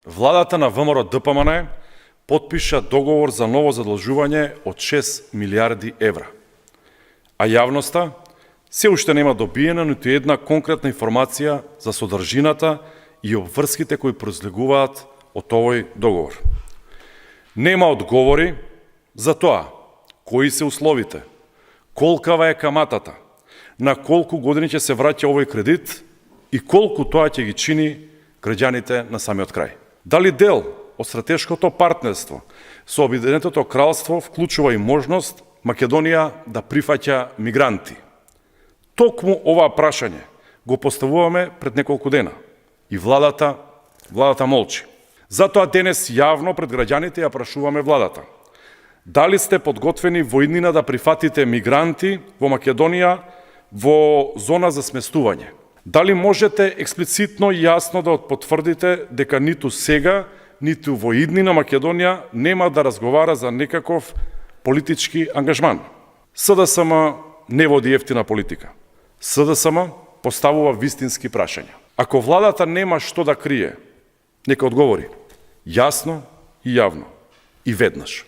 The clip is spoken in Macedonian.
Владата на ВМРО-ДПМН потпиша договор за ново задолжување од 6 милиарди евра. А јавноста се уште нема добиена ниту една конкретна информација за содржината и обврските кои произлегуваат од овој договор. Нема одговори за тоа кои се условите, колкава е каматата, на колку години ќе се враќа овој кредит и колку тоа ќе ги чини граѓаните на самиот крај. Дали дел од стратешкото партнерство со Обединетото кралство вклучува и можност Македонија да прифаќа мигранти? Токму ова прашање го поставуваме пред неколку дена и владата молчи. Затоа денес јавно пред граѓаните ја прашуваме владата. Дали сте подготвени во иднина да прифатите мигранти во Македонија во зона за сместување? Дали можете експлицитно и јасно да потврдите дека ниту сега, ниту во иднина Македонија нема да разговара за некаков политички ангажман? СДСМ не води ефтина политика. СДСМ поставува вистински прашања. Ако владата нема што да крие, нека одговори јасно и јавно и веднаш.